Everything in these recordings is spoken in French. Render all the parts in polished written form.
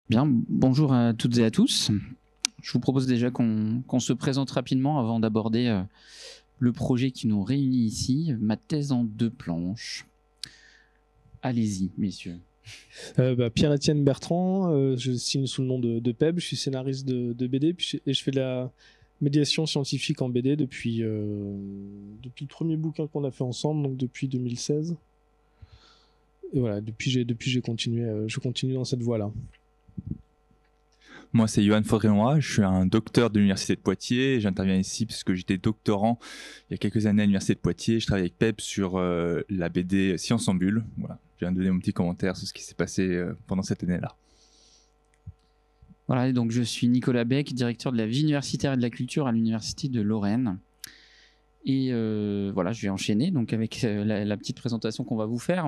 Bien, bonjour à toutes et à tous. Je vous propose déjà qu'on se présente rapidement avant d'aborder le projet qui nous réunit ici, ma thèse en 2 planches. Allez-y, messieurs. Pierre-Étienne Bertrand, je signe sous le nom de Peb, je suis scénariste de BD et je fais de la médiation scientifique en BD depuis le premier bouquin qu'on a fait ensemble, donc depuis 2016. Et voilà, depuis j'ai continué, je continue dans cette voie-là. Moi, c'est Johan Faudré-Noy, je suis un docteur de l'Université de Poitiers. J'interviens ici parce que j'étais doctorant il y a quelques années à l'Université de Poitiers. Je travaille avec Pep sur la BD Science en Bulle. Voilà. Je viens de donner mon petit commentaire sur ce qui s'est passé pendant cette année-là. Voilà, et donc je suis Nicolas Beck, directeur de la vie universitaire et de la culture à l'Université de Lorraine. Et voilà, je vais enchaîner donc avec la petite présentation qu'on va vous faire.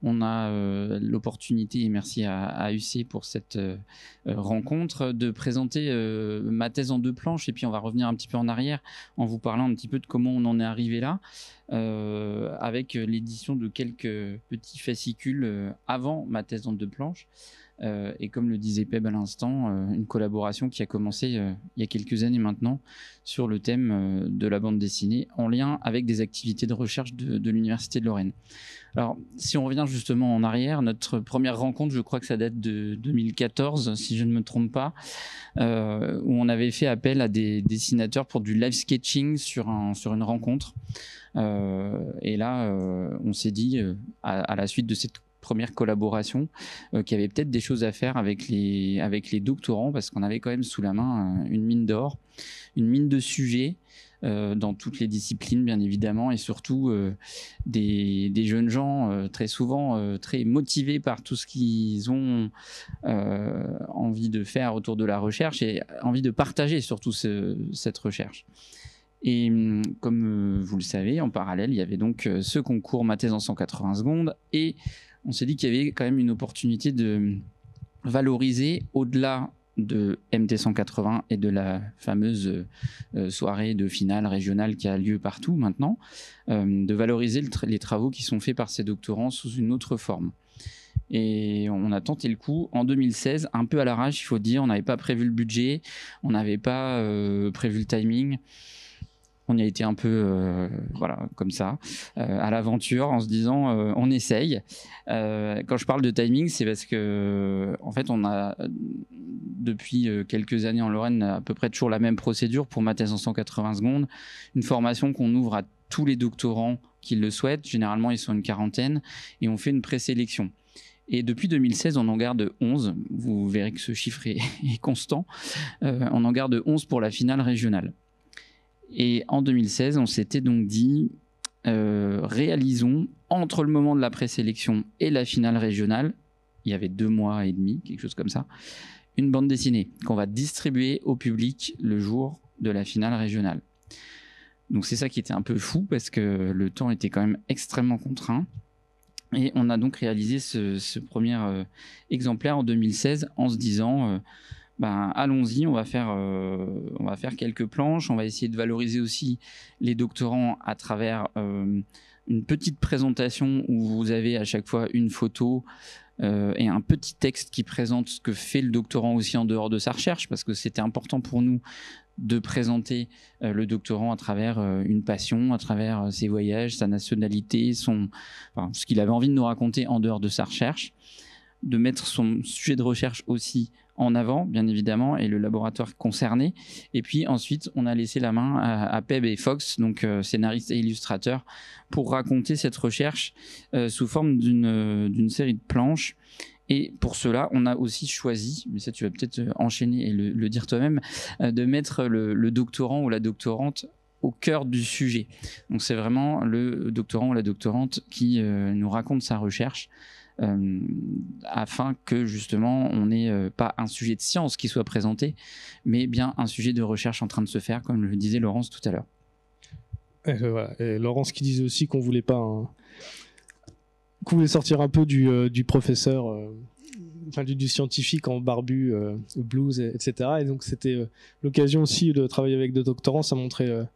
On a l'opportunité, et merci à UC pour cette rencontre, de présenter ma thèse en 2 planches. Et puis on va revenir un petit peu en arrière en vous parlant un petit peu de comment on en est arrivé là, avec l'édition de quelques petits fascicules avant ma thèse en 2 planches. Et comme le disait Peb à l'instant, une collaboration qui a commencé il y a quelques années maintenant sur le thème de la bande dessinée en lien avec des activités de recherche de l'Université de Lorraine. Alors, si on revient justement en arrière, notre première rencontre, je crois que ça date de 2014, si je ne me trompe pas, où on avait fait appel à des dessinateurs pour du live sketching sur une rencontre. Et là, on s'est dit, à la suite de cette première collaboration, qu'il y avait peut-être des choses à faire avec les doctorants, parce qu'on avait quand même sous la main une mine d'or, une mine de sujets dans toutes les disciplines bien évidemment, et surtout des jeunes gens très souvent très motivés par tout ce qu'ils ont envie de faire autour de la recherche et envie de partager surtout cette recherche. Et comme vous le savez, en parallèle, il y avait donc ce concours Ma thèse en 180 secondes, et on s'est dit qu'il y avait quand même une opportunité de valoriser, au-delà de MT 180 et de la fameuse soirée de finale régionale qui a lieu partout maintenant, de valoriser les travaux qui sont faits par ces doctorants sous une autre forme. Et on a tenté le coup en 2016, un peu à l'arrache, il faut dire. On n'avait pas prévu le budget, on n'avait pas prévu le timing. On y a été un peu voilà, comme ça, à l'aventure, en se disant on essaye. Quand je parle de timing, c'est parce que en fait, on a depuis quelques années en Lorraine à peu près toujours la même procédure pour ma thèse en 180 secondes, une formation qu'on ouvre à tous les doctorants qui le souhaitent. Généralement, ils sont une quarantaine, et on fait une présélection. Et depuis 2016, on en garde 11. Vous verrez que ce chiffre est constant. On en garde 11 pour la finale régionale. Et en 2016, on s'était donc dit, réalisons, entre le moment de la présélection et la finale régionale, il y avait 2 mois et demi, quelque chose comme ça, une bande dessinée qu'on va distribuer au public le jour de la finale régionale. Donc c'est ça qui était un peu fou, parce que le temps était quand même extrêmement contraint. Et on a donc réalisé ce premier exemplaire en 2016 en se disant... allons-y, on va faire quelques planches, on va essayer de valoriser aussi les doctorants à travers une petite présentation où vous avez à chaque fois une photo et un petit texte qui présente ce que fait le doctorant aussi en dehors de sa recherche, parce que c'était important pour nous de présenter le doctorant à travers une passion, à travers ses voyages, sa nationalité, ce qu'il avait envie de nous raconter en dehors de sa recherche, de mettre son sujet de recherche aussi en avant, bien évidemment, et le laboratoire concerné. Et puis ensuite, on a laissé la main à Peb et Fox, donc scénaristes et illustrateurs, pour raconter cette recherche sous forme d'une série de planches. Et pour cela, on a aussi choisi, mais ça tu vas peut-être enchaîner et le dire toi-même, de mettre le doctorant ou la doctorante au cœur du sujet. Donc c'est vraiment le doctorant ou la doctorante qui nous raconte sa recherche, afin que justement on n'ait pas un sujet de science qui soit présenté, mais bien un sujet de recherche en train de se faire, comme le disait Laurence tout à l'heure. Voilà. Et Laurence qui disait aussi qu'on voulait pas qu'on voulait sortir un peu du professeur, enfin du scientifique en barbu, blues, etc. Et donc c'était l'occasion aussi de travailler avec des doctorants. Ça montrait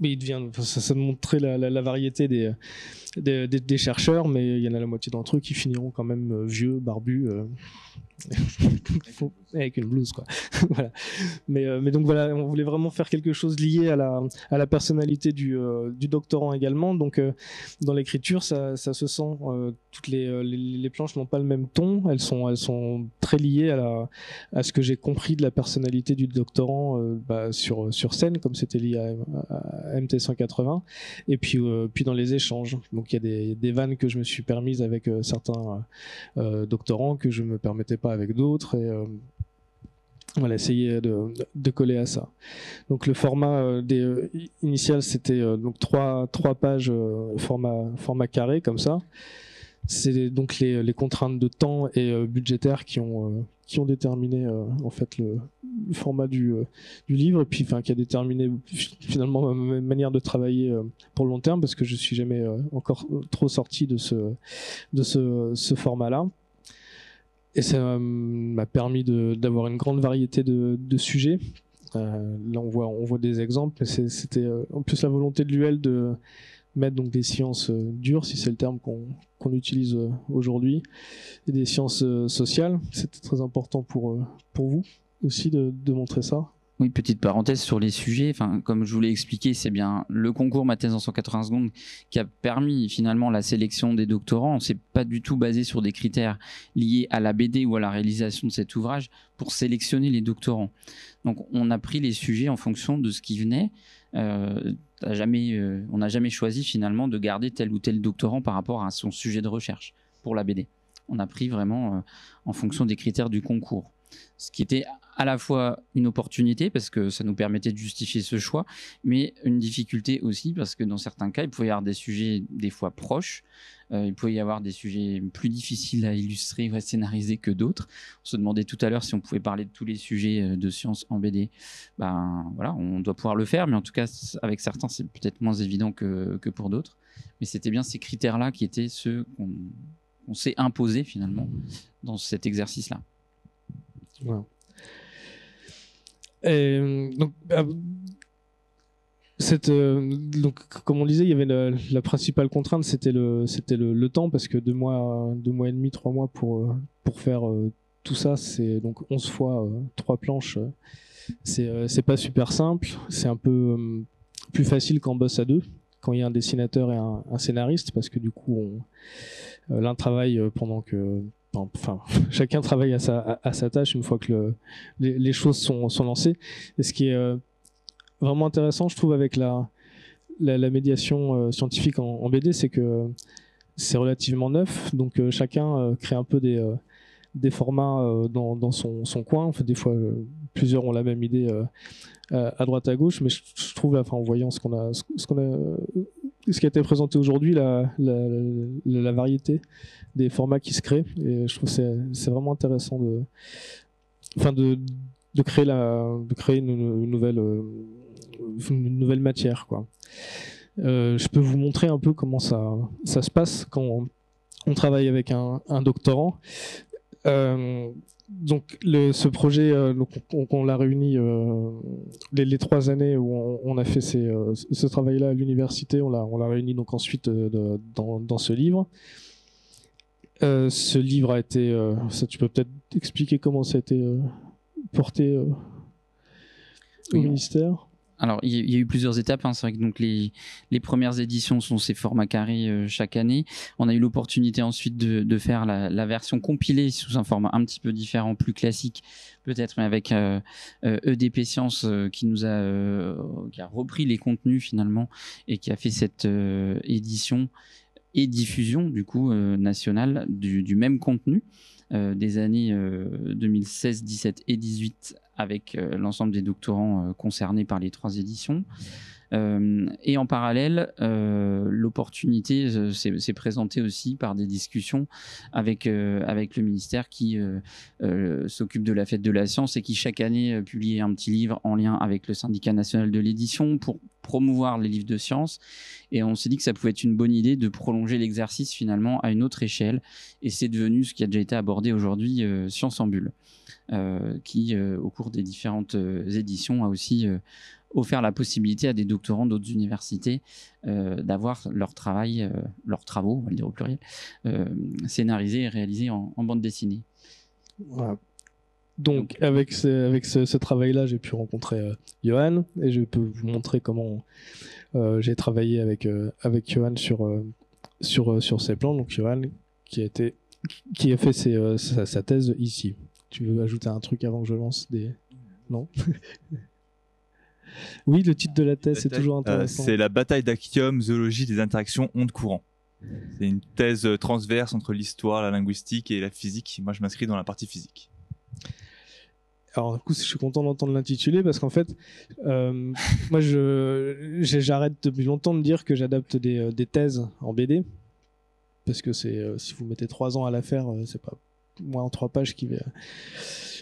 mais ça montrait la variété des chercheurs, mais il y en a la moitié d'entre eux qui finiront quand même vieux, barbus, avec une blouse, quoi. Voilà. Mais donc voilà, on voulait vraiment faire quelque chose lié à la personnalité du doctorant également. Donc dans l'écriture, ça se sent. Toutes les planches n'ont pas le même ton. Elles sont très liées à ce que j'ai compris de la personnalité du doctorant sur scène, comme c'était lié à MT180. Et puis dans les échanges. Donc il y a des vannes que je me suis permises avec certains doctorants que je me permettais pas avec d'autres. Et voilà, essayer de coller à ça. Donc le format initial, c'était donc trois pages format carré comme ça. C'est donc les contraintes de temps et budgétaires qui ont déterminé en fait le format du livre, et puis qui a déterminé finalement ma manière de travailler pour le long terme, parce que je suis jamais encore trop sorti de ce format-là. Et ça m'a permis d'avoir une grande variété de sujets. Là, on voit des exemples, mais c'était en plus la volonté de l'UL de mettre donc des sciences dures, si c'est le terme qu'on utilise aujourd'hui, et des sciences sociales. C'était très important pour vous aussi de montrer ça. Oui, petite parenthèse sur les sujets. Enfin, comme je vous l'ai expliqué, c'est bien le concours Ma thèse en 180 secondes qui a permis finalement la sélection des doctorants. On s'est pas du tout basé sur des critères liés à la BD ou à la réalisation de cet ouvrage pour sélectionner les doctorants. Donc, on a pris les sujets en fonction de ce qui venait. On n'a jamais choisi finalement de garder tel ou tel doctorant par rapport à son sujet de recherche pour la BD. On a pris vraiment en fonction des critères du concours. Ce qui était à la fois une opportunité parce que ça nous permettait de justifier ce choix, mais une difficulté aussi parce que dans certains cas, il pouvait y avoir des sujets des fois proches, il pouvait y avoir des sujets plus difficiles à illustrer ou à scénariser que d'autres. On se demandait tout à l'heure si on pouvait parler de tous les sujets de sciences en BD. Ben voilà, on doit pouvoir le faire, mais en tout cas avec certains c'est peut-être moins évident que pour d'autres. Mais c'était bien ces critères-là qui étaient ceux qu'on s'est imposés finalement dans cet exercice-là. Voilà. Et donc, donc, comme on disait, il y avait la principale contrainte, c'était le temps, parce que 2 mois et demi, 3 mois pour faire tout ça, c'est donc 11 fois 3 planches. C'est pas super simple, c'est un peu plus facile quand on bosse à 2, quand il y a un dessinateur et un scénariste, parce que du coup, l'un travaille pendant que... Enfin, chacun travaille à sa tâche une fois que les choses sont lancées. Et ce qui est vraiment intéressant, je trouve, avec la médiation scientifique en BD, c'est que c'est relativement neuf. Donc chacun crée un peu des formats dans son coin. Enfin, des fois, plusieurs ont la même idée à droite à gauche, mais je trouve, en voyant ce qui a été présenté aujourd'hui, la variété des formats qui se créent, et je trouve que c'est vraiment intéressant de créer une nouvelle matière, quoi. Je peux vous montrer un peu comment ça se passe quand on travaille avec un doctorant. Donc ce projet, on l'a réuni les 3 années où on a fait ce travail-là à l'université. On l'a réuni donc ensuite dans ce livre. Ce livre a été, ça tu peux peut-être expliquer comment ça a été porté au ministère. Alors, il y a eu plusieurs étapes. Hein. C'est vrai que donc les premières éditions sont ces formats carrés chaque année. On a eu l'opportunité ensuite de faire la version compilée sous un format un petit peu différent, plus classique peut-être, mais avec EDP Science qui a repris les contenus finalement et qui a fait cette édition et diffusion du coup nationale du même contenu des années 2016, 17 et 18 avec l'ensemble des doctorants concernés par les 3 éditions. Et en parallèle, l'opportunité s'est présentée aussi par des discussions avec le ministère qui s'occupe de la fête de la science et qui chaque année publie un petit livre en lien avec le syndicat national de l'édition pour promouvoir les livres de science. Et on s'est dit que ça pouvait être une bonne idée de prolonger l'exercice finalement à une autre échelle. Et c'est devenu ce qui a déjà été abordé aujourd'hui, Science en Bulle, qui au cours des différentes éditions a aussi offert la possibilité à des doctorants d'autres universités d'avoir leurs travaux, on va le dire au pluriel, scénarisés et réalisés en bande dessinée. Voilà. Donc avec ce travail-là, j'ai pu rencontrer Johan, et je peux vous montrer comment j'ai travaillé avec Johan sur ces plans. Donc Johan qui a fait sa thèse ici. Tu veux ajouter un truc avant que je lance des... Non. Oui, le titre de la thèse, c'est toujours intéressant. C'est la bataille d'Actium, zoologie des interactions ondes-courant. C'est une thèse transverse entre l'histoire, la linguistique et la physique. Moi, je m'inscris dans la partie physique. Alors, du coup, je suis content d'entendre l'intitulé parce qu'en fait, moi, j'arrête depuis longtemps de dire que j'adapte des thèses en BD. Parce que si vous mettez 3 ans à la faire, c'est pas moi en 3 pages qui vais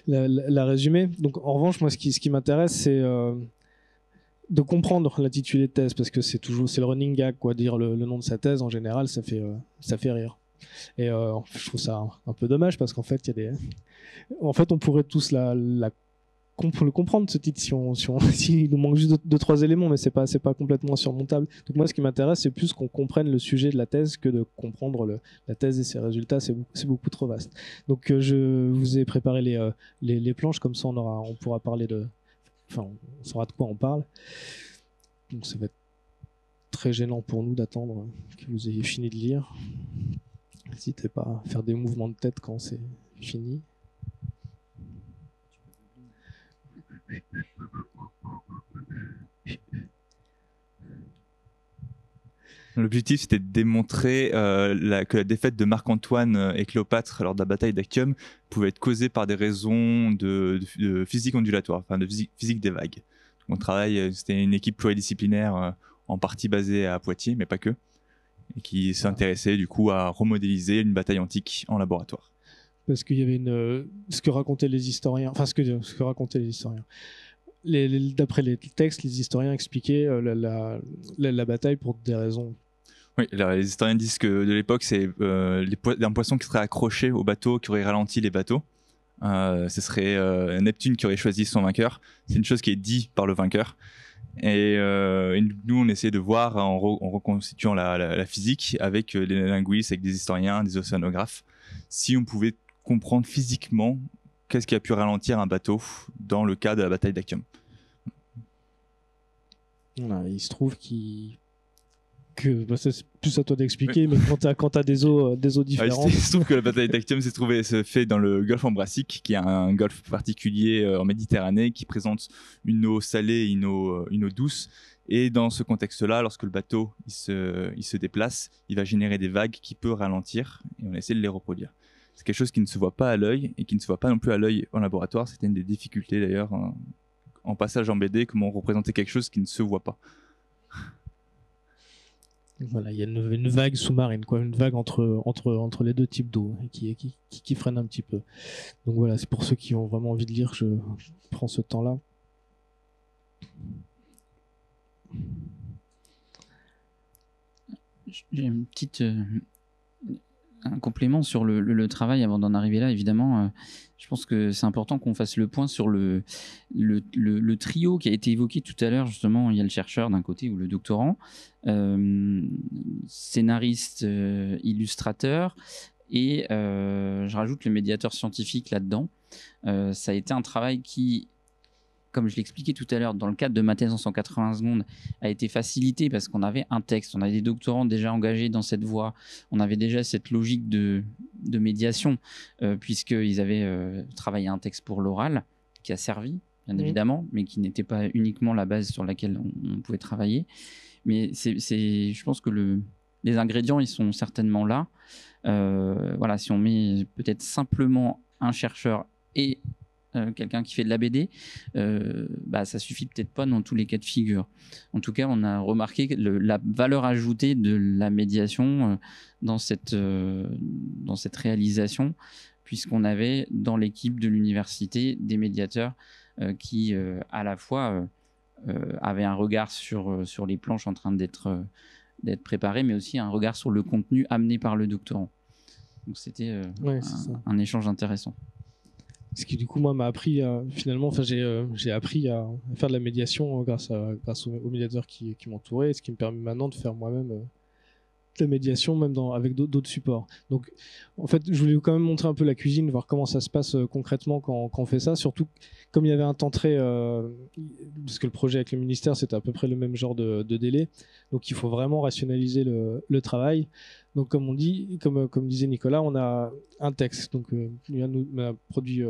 la résumer. Donc, en revanche, moi, ce qui m'intéresse, c'est de comprendre l'intitulé de thèse, parce que c'est le running gag, quoi. Dire le nom de sa thèse, en général, ça fait rire. Et je trouve ça un peu dommage, parce qu'en fait, en fait, on pourrait tous le comprendre, ce titre, s'il nous manque juste 2-3 éléments, mais c'est pas complètement insurmontable. Donc moi, ce qui m'intéresse, c'est plus qu'on comprenne le sujet de la thèse que de comprendre la thèse et ses résultats. C'est beaucoup trop vaste. Donc je vous ai préparé les planches, comme ça on pourra parler on saura de quoi on parle. Donc ça va être très gênant pour nous d'attendre que vous ayez fini de lire. N'hésitez pas à faire des mouvements de tête quand c'est fini. L'objectif, c'était de démontrer que la défaite de Marc-Antoine et Cléopâtre lors de la bataille d'Actium pouvait être causée par des raisons de physique ondulatoire, enfin de physique des vagues. C'était une équipe pluridisciplinaire en partie basée à Poitiers, mais pas que, et qui s'intéressait du coup à remodéliser une bataille antique en laboratoire. Parce qu'il y avait ce que racontaient les historiens, d'après les textes, les historiens expliquaient la bataille pour des raisons. Oui, les historiens disent que de l'époque, c'est un poisson qui serait accroché au bateau, qui aurait ralenti les bateaux. Ce serait Neptune qui aurait choisi son vainqueur. C'est une chose qui est dite par le vainqueur. Et nous, on essaie de voir en reconstituant la physique avec les linguistes, avec des historiens, des océanographes, si on pouvait comprendre physiquement qu'est-ce qui a pu ralentir un bateau dans le cas de la bataille d'Actium. Voilà, il se trouve que c'est plus à toi d'expliquer, mais quand t'as des eaux différentes. Il se trouve que la bataille d'Actium se fait dans le golfe Ambracique, qui est un golfe particulier en Méditerranée, qui présente une eau salée et une eau douce. Et dans ce contexte-là, lorsque le bateau il se déplace, il va générer des vagues qui peuvent ralentir, et on essaie de les reproduire. C'est quelque chose qui ne se voit pas à l'œil, et qui ne se voit pas non plus à l'œil en laboratoire. C'était une des difficultés d'ailleurs en passage en BD, comment représenter quelque chose qui ne se voit pas. Voilà, il y a une vague sous-marine, quoi, une vague entre les deux types d'eau qui freine un petit peu. Donc voilà, c'est pour ceux qui ont vraiment envie de lire, je prends ce temps-là. J'ai une petite un complément sur le travail avant d'en arriver là. Évidemment, je pense que c'est important qu'on fasse le point sur le trio qui a été évoqué tout à l'heure. Justement, il y a le chercheur d'un côté ou le doctorant, scénariste, illustrateur, et je rajoute le médiateur scientifique là-dedans. Ça a été un travail qui, comme je l'expliquais tout à l'heure, dans le cadre de ma thèse en 180 secondes, a été facilité parce qu'on avait un texte, on avait des doctorants déjà engagés dans cette voie, on avait déjà cette logique de médiation, puisqu'ils avaient travaillé un texte pour l'oral, qui a servi, bien évidemment, mais qui n'était pas uniquement la base sur laquelle on pouvait travailler. Mais je pense que les ingrédients, ils sont certainement là. Voilà, si on met peut-être simplement un chercheur et quelqu'un qui fait de la BD, ça suffit peut-être pas dans tous les cas de figure. En tout cas, on a remarqué la valeur ajoutée de la médiation dans cette réalisation, puisqu'on avait dans l'équipe de l'université des médiateurs qui à la fois avaient un regard sur les planches en train d'être préparées, mais aussi un regard sur le contenu amené par le doctorant. Donc c'était un échange intéressant. Ce qui du coup moi m'a appris finalement, enfin j'ai appris à faire de la médiation grâce aux médiateurs qui m'entouraient, ce qui me permet maintenant de faire moi-même de la médiation même avec d'autres supports. Donc en fait je voulais quand même montrer un peu la cuisine, voir comment ça se passe concrètement quand on fait ça, surtout comme il y avait un temps très parce que le projet avec le ministère c'était à peu près le même genre de délai, donc il faut vraiment rationaliser le travail. Donc comme disait Nicolas, on a un texte, donc on a produit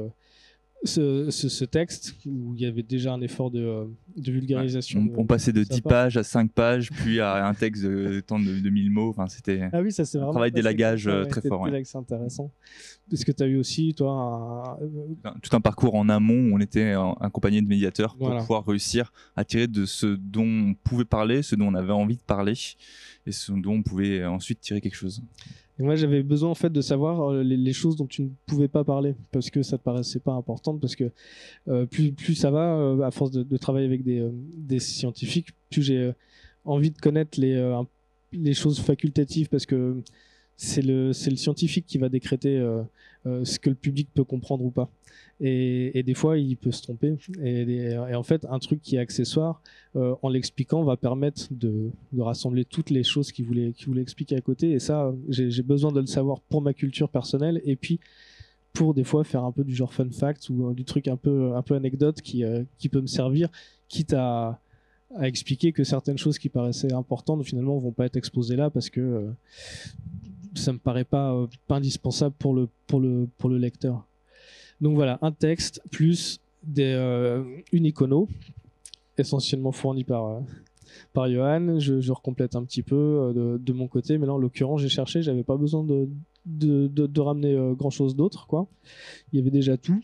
ce texte où il y avait déjà un effort de vulgarisation. On passait de 10 pages à 5 pages, puis à un texte de tant de 1000 mots. Enfin, c'était ah oui, ça, c'est un vraiment travail d'élagage très fort. C'est intéressant. Est-ce que tu as eu aussi, toi, tout un parcours en amont où on était accompagné de médiateurs pour voilà. pouvoir réussir à tirer de ce dont on pouvait parler, ce dont on avait envie de parler, et ce dont on pouvait ensuite tirer quelque chose. Et moi, j'avais besoin en fait de savoir les choses dont tu ne pouvais pas parler parce que ça te paraissait pas importante, parce que plus ça va, à force de travailler avec des scientifiques, plus j'ai envie de connaître les choses facultatives, parce que c'est le scientifique qui va décréter ce que le public peut comprendre ou pas. Et des fois, il peut se tromper. Et en fait, un truc qui est accessoire, en l'expliquant, va permettre de rassembler toutes les choses qu'il voulait expliquer à côté. Et ça, j'ai besoin de le savoir pour ma culture personnelle. Et puis, pour des fois faire un peu du genre fun fact ou du truc un peu anecdote qui peut me servir, quitte à expliquer que certaines choses qui paraissaient importantes, finalement, vont pas être exposées là parce que ça me paraît pas indispensable pour le lecteur. Donc voilà, un texte plus une icono, essentiellement fournie par Johan. Je recomplète un petit peu de mon côté, mais là en l'occurrence j'ai cherché, j'avais pas besoin de ramener grand chose d'autre, quoi. Il y avait déjà tout.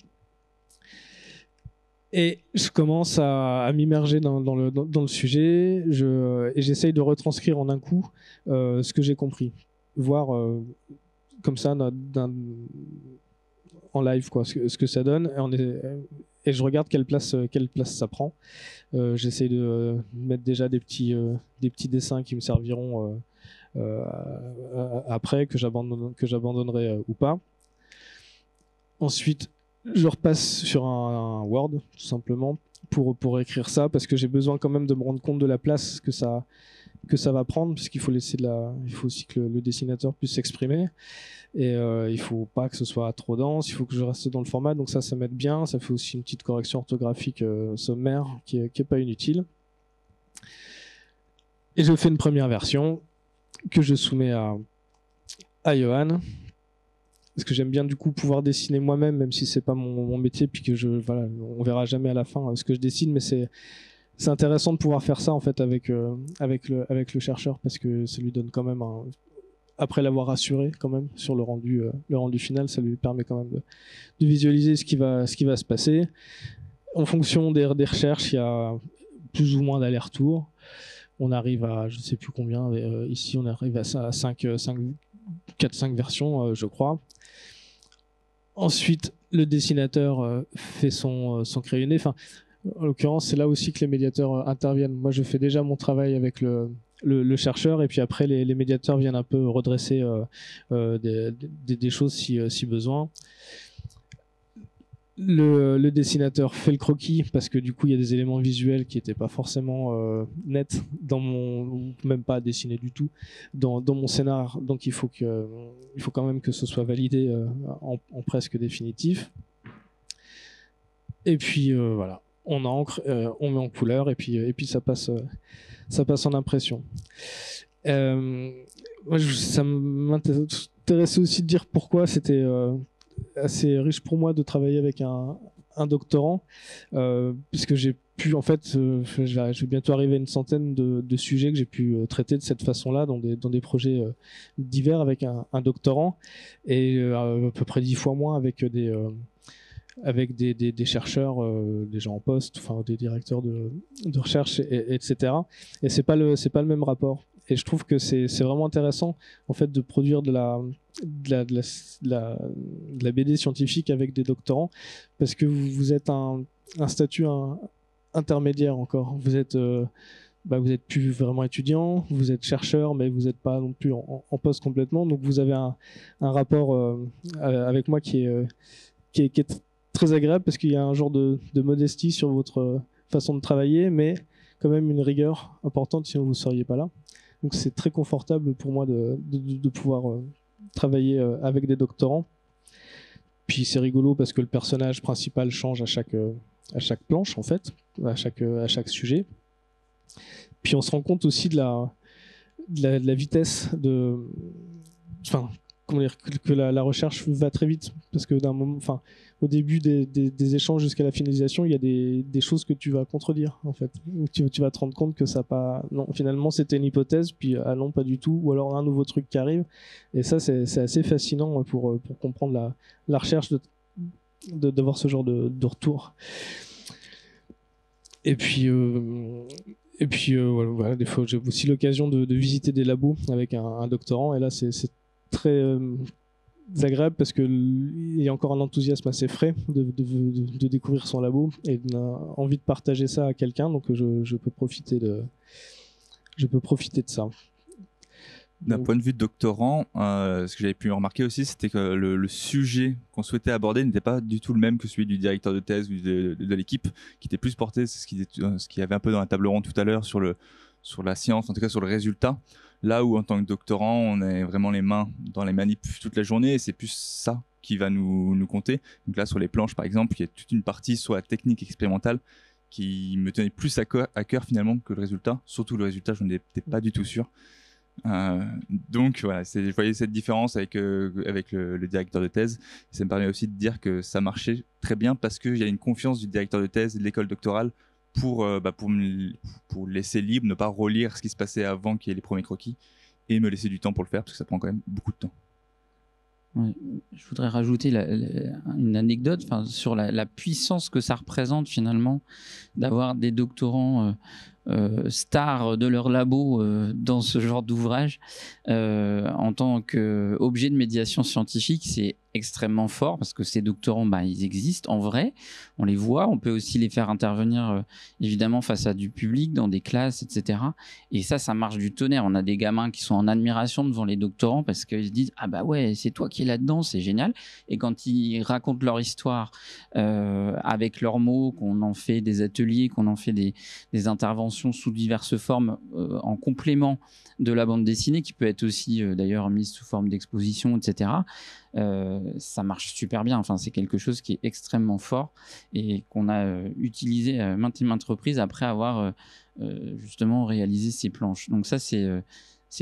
Et je commence à m'immerger dans le sujet, et j'essaye de retranscrire en un coup ce que j'ai compris, voir comme ça en live, quoi, ce que ça donne, et je regarde quelle place ça prend. J'essaye de mettre déjà des petits dessins qui me serviront après, que j'abandonnerai ou pas. Ensuite, je repasse sur un Word, tout simplement, pour écrire ça, parce que j'ai besoin quand même de me rendre compte de la place que ça va prendre, parce qu'il faut il faut aussi que le dessinateur puisse s'exprimer, et il faut pas que ce soit trop dense, il faut que je reste dans le format, donc ça m'aide bien. Ça fait aussi une petite correction orthographique sommaire qui est pas inutile. Et je fais une première version que je soumets à Johan, parce que j'aime bien du coup pouvoir dessiner moi-même, même si c'est pas mon métier, puis que on verra jamais à la fin ce que je dessine, mais c'est intéressant de pouvoir faire ça en fait avec le chercheur, parce que ça lui donne quand même après l'avoir rassuré quand même sur le rendu final, ça lui permet quand même de visualiser ce qui va se passer. En fonction des recherches, il y a plus ou moins d'aller-retour. On arrive à, je ne sais plus combien, ici on arrive à 4-5 versions, je crois. Ensuite, le dessinateur fait son crayonné. Enfin, en l'occurrence, c'est là aussi que les médiateurs interviennent. Moi, je fais déjà mon travail avec le chercheur, et puis après, les médiateurs viennent un peu redresser des choses si besoin. Le dessinateur fait le croquis, parce que du coup il y a des éléments visuels qui n'étaient pas forcément nets ou même pas dessinés du tout dans mon scénar, donc il faut quand même que ce soit validé en presque définitif. Et puis voilà, on encre, on met en couleur, et puis ça passe en impression. Moi, ça m'intéressait aussi de dire pourquoi c'était assez riche pour moi de travailler avec un doctorant, puisque j'ai pu, en fait, je vais bientôt arriver à une centaine de sujets que j'ai pu traiter de cette façon-là dans des projets divers avec un doctorant, et à peu près 10 fois moins avec des chercheurs, des gens en poste, enfin des directeurs de recherche, etc. Et c'est pas le même rapport. Et je trouve que c'est vraiment intéressant en fait de produire de la BD scientifique avec des doctorants, parce que vous êtes un statut intermédiaire encore. Vous êtes plus vraiment étudiant, vous êtes chercheur, mais vous n'êtes pas non plus en poste complètement. Donc vous avez un rapport avec moi qui est très agréable parce qu'il y a un genre de modestie sur votre façon de travailler, mais quand même une rigueur importante, sinon vous ne seriez pas là. Donc c'est très confortable pour moi de pouvoir travailler avec des doctorants. Puis c'est rigolo parce que le personnage principal change à chaque planche, en fait, à chaque sujet. Puis on se rend compte aussi de la vitesse comment dire, que la recherche va très vite, parce que au début des échanges jusqu'à la finalisation, il y a des choses que tu vas contredire, en fait. Tu vas te rendre compte que non, finalement c'était une hypothèse, puis non, pas du tout, ou alors un nouveau truc qui arrive. Et ça, c'est assez fascinant pour comprendre la recherche, d'avoir ce genre de retour. Et puis voilà, des fois j'ai aussi l'occasion de visiter des labos avec un doctorant, et là c'est très agréable parce qu'il y a encore un enthousiasme assez frais de découvrir son labo et envie de partager ça à quelqu'un, donc je peux profiter de ça. D'un point de vue de doctorant, ce que j'avais pu remarquer aussi, c'était que le sujet qu'on souhaitait aborder n'était pas du tout le même que celui du directeur de thèse ou de l'équipe, qui était plus porté, c'est ce qu'il y avait un peu dans la table ronde tout à l'heure, sur la science, en tout cas sur le résultat. Là où en tant que doctorant, on est vraiment les mains dans les manips toute la journée, et c'est plus ça qui va nous compter. Donc là, sur les planches, par exemple, il y a toute une partie sur la technique expérimentale qui me tenait plus à cœur finalement que le résultat. Surtout le résultat, je n'étais pas du tout sûr. Donc voilà, je voyais cette différence avec le directeur de thèse. Ça me permet aussi de dire que ça marchait très bien parce qu'il y a une confiance du directeur de thèse et de l'école doctorale pour laisser libre, ne pas relire ce qui se passait avant qu'il y ait les premiers croquis, et me laisser du temps pour le faire parce que ça prend quand même beaucoup de temps. Ouais, je voudrais rajouter une anecdote sur la puissance que ça représente finalement d'avoir des doctorants stars de leur labo dans ce genre d'ouvrage en tant qu'objet de médiation scientifique. C'est extrêmement fort parce que ces doctorants, ils existent en vrai, on les voit, on peut aussi les faire intervenir évidemment face à du public dans des classes, etc. Et ça marche du tonnerre. On a des gamins qui sont en admiration devant les doctorants parce qu'ils se disent ah bah ouais, c'est toi qui es là-dedans, c'est génial. Et quand ils racontent leur histoire avec leurs mots, qu'on en fait des ateliers, qu'on en fait des interventions sous diverses formes en complément de la bande dessinée, qui peut être aussi d'ailleurs mise sous forme d'exposition, etc. Ça marche super bien. C'est quelque chose qui est extrêmement fort et qu'on a utilisé à maintes et maintes reprises après avoir justement réalisé ces planches. Donc ça, c'est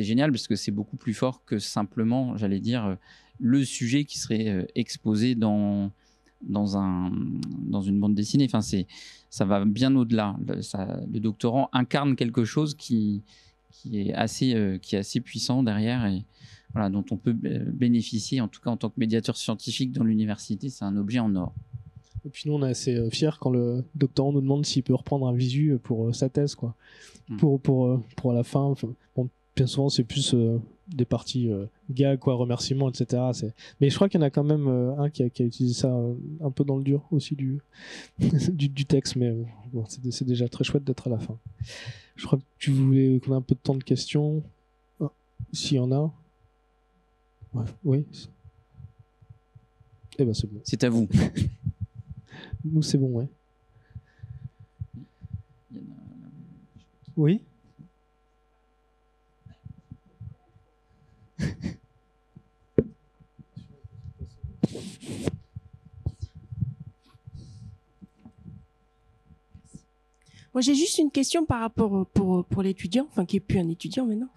génial parce que c'est beaucoup plus fort que simplement, j'allais dire, le sujet qui serait exposé dans une bande dessinée. Ça va bien au-delà. Le doctorant incarne quelque chose qui est assez puissant derrière et voilà, dont on peut bénéficier, en tout cas en tant que médiateur scientifique dans l'université. C'est un objet en or. Et puis nous, on est assez fiers quand le doctorant nous demande s'il peut reprendre un visu pour sa thèse, quoi. Pour la fin. Bon, bien souvent, c'est plus des parties gags, remerciements, etc. Mais je crois qu'il y en a quand même un qui a utilisé ça un peu dans le dur aussi du texte, mais bon, c'est déjà très chouette d'être à la fin. Je crois que tu voulais qu'on ait un peu de temps de questions. S'il y en a. Ouais, oui. Eh ben c'est bon. C'est à vous. Nous, c'est bon, ouais. Oui. Moi, j'ai juste une question par rapport pour l'étudiant, qui est plus un étudiant maintenant.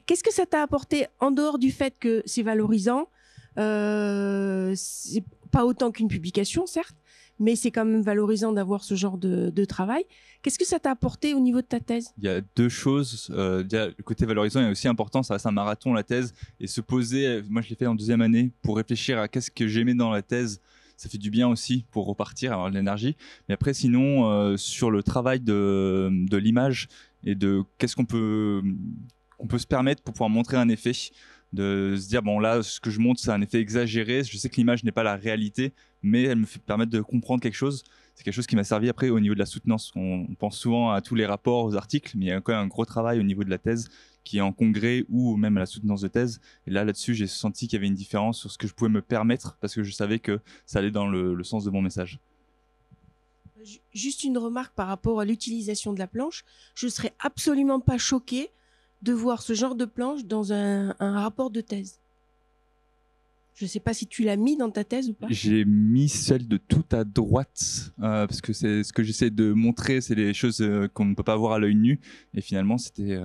Qu'est-ce que ça t'a apporté en dehors du fait que c'est valorisant? C'est pas autant qu'une publication, certes, mais c'est quand même valorisant d'avoir ce genre de travail. Qu'est-ce que ça t'a apporté au niveau de ta thèse? Il y a deux choses. Déjà, le côté valorisant est aussi important. Ça reste un marathon, la thèse. Et se poser, moi je l'ai fait en deuxième année, pour réfléchir à qu'est-ce que j'aimais dans la thèse. Ça fait du bien aussi pour repartir, avoir de l'énergie. Mais après, sinon, sur le travail de l'image et de qu'est-ce qu'on peut se permettre pour pouvoir montrer un effet, de se dire, bon là, ce que je montre, c'est un effet exagéré. Je sais que l'image n'est pas la réalité, mais elle me fait permettre de comprendre quelque chose. c'est quelque chose qui m'a servi après au niveau de la soutenance. On pense souvent à tous les rapports, aux articles, mais il y a quand même un gros travail au niveau de la thèse qui est en congrès ou même à la soutenance de thèse. Et là-dessus, j'ai senti qu'il y avait une différence sur ce que je pouvais me permettre parce que je savais que ça allait dans le sens de mon message. Juste une remarque par rapport à l'utilisation de la planche. Je ne serais absolument pas choquée de voir ce genre de planche dans un rapport de thèse. Je ne sais pas si tu l'as mis dans ta thèse ou pas. J'ai mis celle de tout à droite parce que c'est ce que j'essaie de montrer, c'est les choses qu'on ne peut pas voir à l'œil nu. Et finalement, c'était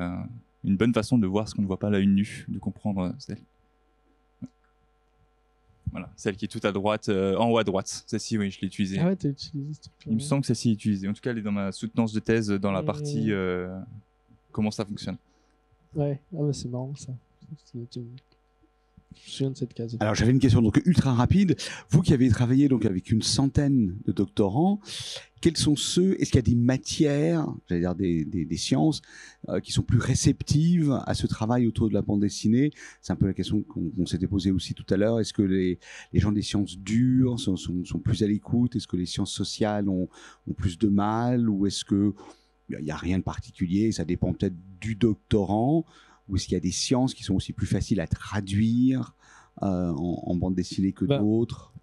une bonne façon de voir ce qu'on ne voit pas à l'œil nu, de comprendre celle. Voilà, celle qui est tout à droite, en haut à droite. Celle-ci, oui, je l'ai utilisée. Ah ouais, t'as utilisé ce truc-là. Il me semble que celle-ci est utilisée. En tout cas, elle est dans ma soutenance de thèse, dans la partie comment ça fonctionne. Ouais, ah bah c'est marrant ça. Je me souviens de cette case. Alors j'avais une question donc ultra rapide. Vous qui avez travaillé donc avec une centaine de doctorants, quels sont ceux, est-ce qu'il y a des matières, j'allais dire des sciences, qui sont plus réceptives à ce travail autour de la bande dessinée? C'est un peu la question qu'on s'était posée aussi tout à l'heure. Est-ce que les gens des sciences dures sont plus à l'écoute? Est-ce que les sciences sociales ont plus de mal? Ou est-ce que il n'y a rien de particulier, ça dépend peut-être du doctorant? Ou est-ce qu'il y a des sciences qui sont aussi plus faciles à traduire en bande dessinée que d'autres?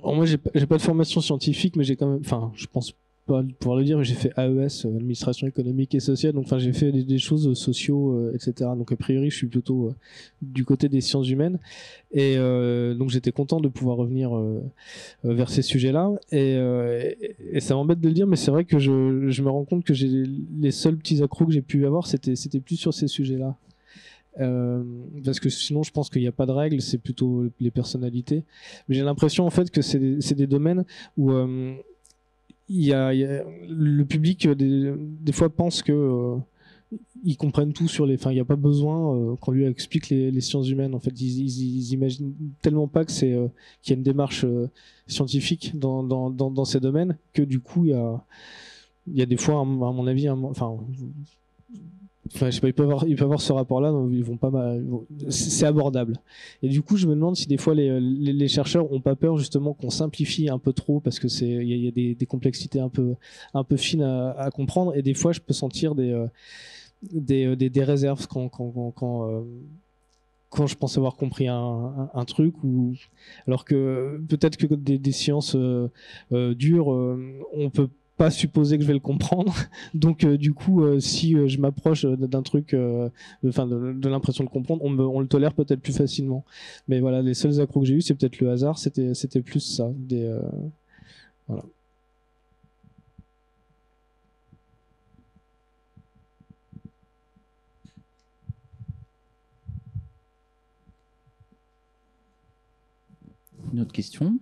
Alors moi, j'ai pas de formation scientifique, mais j'ai quand même, enfin, je pense pas pouvoir le dire, mais j'ai fait AES, administration économique et sociale, donc enfin, j'ai fait des choses sociaux, etc. Donc a priori, je suis plutôt du côté des sciences humaines, et donc j'étais content de pouvoir revenir vers ces sujets-là, et ça m'embête de le dire, mais c'est vrai que je me rends compte que les seuls petits accros que j'ai pu avoir, c'était plus sur ces sujets-là. Parce que sinon je pense qu'il n'y a pas de règles, c'est plutôt les personnalités, mais j'ai l'impression en fait que c'est des domaines où le public des fois pense que ils comprennent tout sur les, enfin il n'y a pas besoin qu'on lui explique les sciences humaines. En fait ils imaginent tellement pas que c'est qu'il y a une démarche scientifique dans ces domaines, que du coup il y a des fois à mon avis je sais pas, ils peuvent avoir ce rapport-là, donc ils vont pas mal, c'est abordable. Et du coup, je me demande si des fois les chercheurs ont pas peur justement qu'on simplifie un peu trop, parce que il y a des complexités un peu fines à comprendre. Et des fois, je peux sentir des réserves quand je pense avoir compris un truc, ou alors que peut-être que des sciences dures, on peut pas supposer que je vais le comprendre. Donc du coup, si je m'approche d'un truc, de l'impression de comprendre, on le tolère peut-être plus facilement. Mais voilà, les seuls accros que j'ai eu, c'est peut-être le hasard, c'était plus ça. Voilà. Une autre question?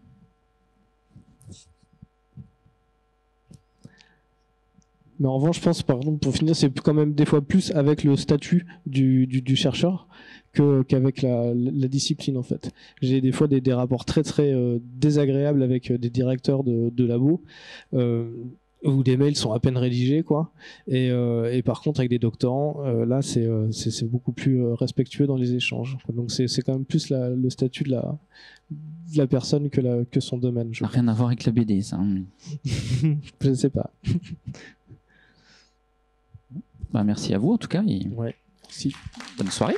Mais en revanche, je pense, par exemple, pour finir, c'est quand même des fois plus avec le statut du chercheur qu'avec la discipline, en fait. J'ai des fois des rapports très très désagréables avec des directeurs de labo, où des mails sont à peine rédigés, quoi. Et par contre, avec des doctorants, là, c'est beaucoup plus respectueux dans les échanges. Donc c'est quand même plus le statut de la personne que son domaine. Ça n'a rien à voir avec la BD, ça. Je ne sais pas. Bah, merci à vous en tout cas. Et ouais. Merci. Bonne soirée.